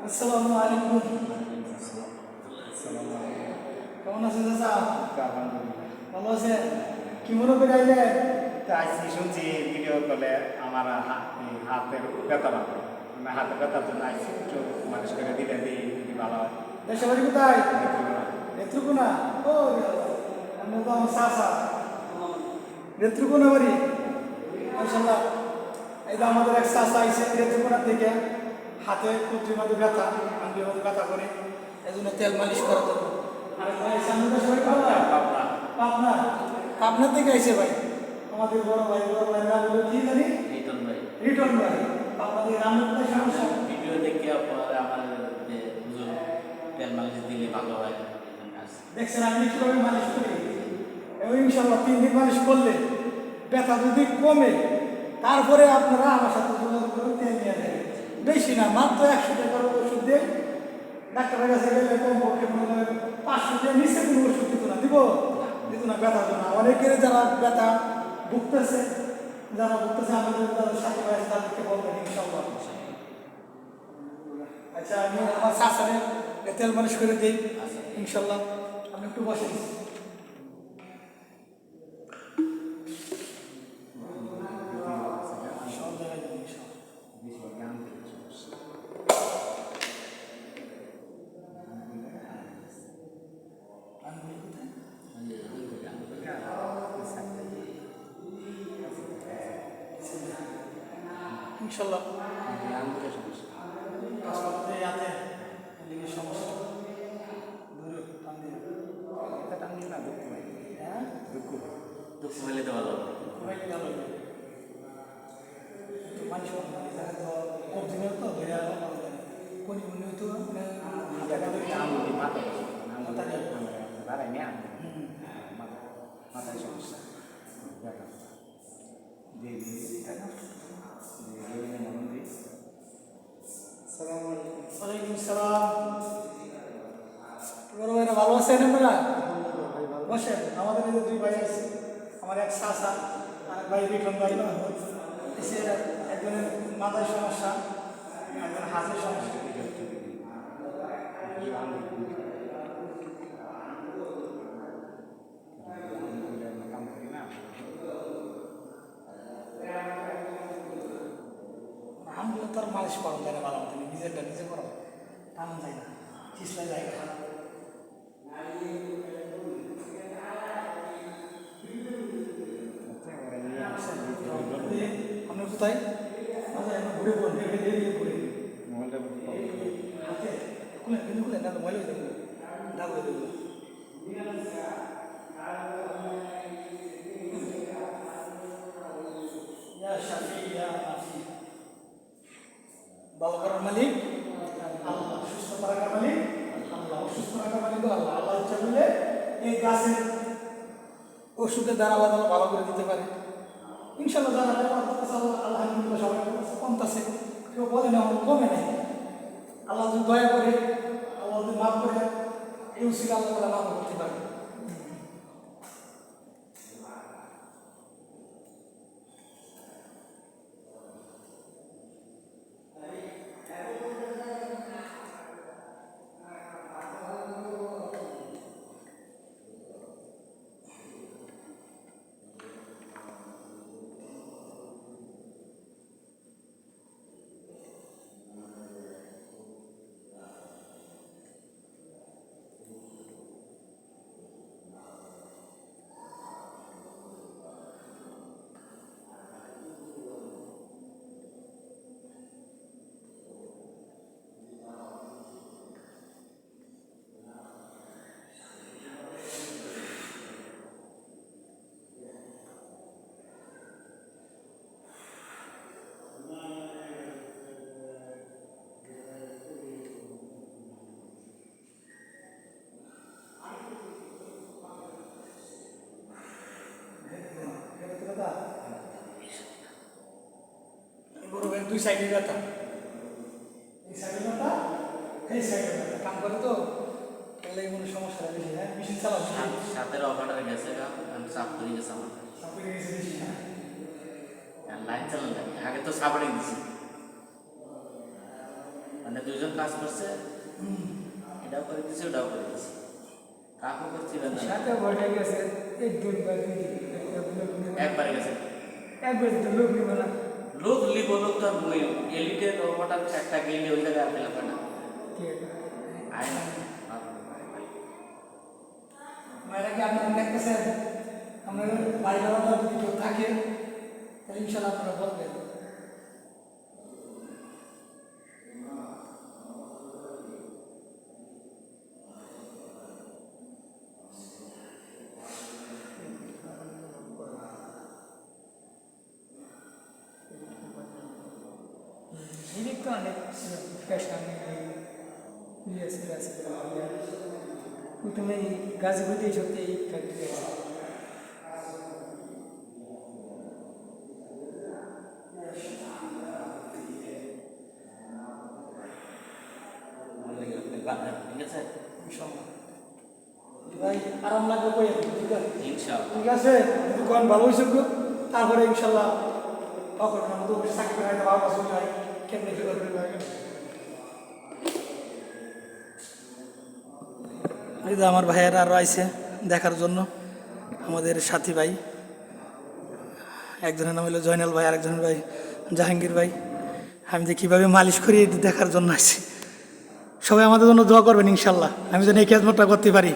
আসসালামু আলাইকুম। কেমন আছেন চাচা? ভালো আছেন? কি মনে করে আইলেন? আজকে শুনছি ভিডিও কলে আমার হাতের ব্যথা পাবে, মানে হাতের ব্যথার জন্য আইসি একটু মানুষ করে দিলে দিই ভালো হয়। দেশে বাড়ি কোথায়? নেত্রকোনা। ও আমি তো আমার চাচা নেত্রকোনা বাড়ি। মাশাআল্লাহ। এই যে আমাদের এক চাচা আইসে নেত্রকোনা থেকে, হাতে কুটির মধ্যে ব্যথা, আঙ্গুলের মধ্যে ব্যথা করে, এই জন্য তেল মালিশ করা দেবো। আর ভাই সামনে দেশে বাড়ি কোথায়? পাবনা। পাবনা থেকে আইসে ভাই আমাদের বড় ভাই নাম হলো কি জানি? রিটন ভাই। পাবনা থেকে নাম হলো সমস্যা। ভিডিও দেখে আমার যে হুজুর তেল মালিশ দিলে ভালো হয়। দেখছেন আমি কিভাবে মালিশ করি, এবং ইনশাল্লাহ 3 দিন মালিশ করলে ব্যথা যদি কমে, তারপরে আপনারা আমার সাথে যোগাযোগ করে তেল নিয়ে যাবেন। বেশি না, মাত্র 100 টাকার ওষুধ দিয়ে ডাক্তারের কাছে গেলে কমপক্ষে 500 টাকা নিচে কোনো ওষুধ দিত না, দিত না ব্যথার জন্য। অনেকের যারা ব্যথা ভুগতেছে আমাদের যারা সাথে আছে তাদেরকে বলবেন ইনশাল্লাহ। আচ্ছা, আমি আমার শাসারে তেল মালিশ করে দিই ইনশাল্লাহ। আপনি একটু বসেন। ইনশাল্লাহ দুঃখ হলে তো ভালো মাথায় সমস্যা ওয়ালাইকুম সালাম। বড় ভাইরা ভালো আছেন আপনারা? বসেন। আমাদের এই যে 2 ভাই আছে, আমার এক চাচা আর এক ভাই বিক্রম ভাই। এসে একজনের মাথায় সমস্যা, একজনের হাতের সমস্যা। আমগুলো তো আর মালিশ করা যায় না ভালো মতো, নিজেরটা নিজে করা টানা যায় না, চিসলাই যায় না। আপনি কোথায় ঘুরে পড়ুন, ঘুরে হাতে খুলে কিন্তু খুলে না, ময়লা হয়ে যাবে, দাগ হয়ে যাবে। ভালো করার মালিক আল্লাহ, সুস্থ করার মালিক আল্লাহ, অসুস্থ করার মালিক আল্লাহ। আল্লাহ ইচ্ছা করলে এই গাছের ওষুধের দ্বারা আল্লাহ তাআলা ভালো করে দিতে পারে ইনশাল্লাহ। যারা আল্লাহ সবাই কমতেছে, কেউ বলে না কমে নেই। আল্লাহ যদি দয়া করে, আল্লাহ যদি মাফ করে, এই উসিলা আল্লাহ তাআলা মাফ করতে পারে। দুই সাইডে ব্যথা, এই সাইডে ব্যথা, এই সাইডে ব্যথা কাম করে তো, তাহলে কোনো সমস্যা বেশি। হ্যাঁ, মেশিন চালাও সাথের অপারেটর গেছে, আমি সাফ করে গেছে আমার সাপড়ে গেছে বেশি। লাইন চালান লাগে, আগে তো সাপড়ে দিছি, মানে মানে দুইজন কাজ করছে, এটাও করে দিচ্ছে ওটাও করে দিচ্ছে, কাকু করছি সাথে বসে গেছে একদিন বা দুই দিন একবারে গেছে। একবার তো লোক নিবে না। লোক লিব, লোক তো এলিটের হঠাৎ একটা গেলে ওই জায়গায় আপেল হবে না, আয় না। মায়েরা কি আপনারা দেখতেছেন? আপনার বাড়ি যাওয়াটা যদি কেউ থাকে তাহলে ইনশাল্লাহ আপনারা বলবেন। জিনিস তো অনেক ফ্যাশন আছে। প্রথমে গাছগুলিতে সত্যি এই ফ্যাক্টরি আছে। ঠিক আছে, ভাই আরাম লাগবে কই ইনশাআল্লাহ। ঠিক আছে, দোকান ভালো হয়েছে তারপরে ইনশাল্লাহ তখন আমাদের অফিস চাকরি হয় ভালো পছন্দ হয় কেমনি কি করবে এই যে আমার ভাইয়েরা আরও আইছে দেখার জন্য, আমাদের সাথী ভাই, একজনের নাম হলো জয়নাল ভাই, আরেকজনের ভাই জাহাঙ্গীর ভাই। আমি যে কীভাবে মালিশ করি এটি দেখার জন্য আছি। সবাই আমাদের জন্য দোয়া করবেন ইনশাল্লাহ, আমি যেন এই খেদমতটা করতে পারি।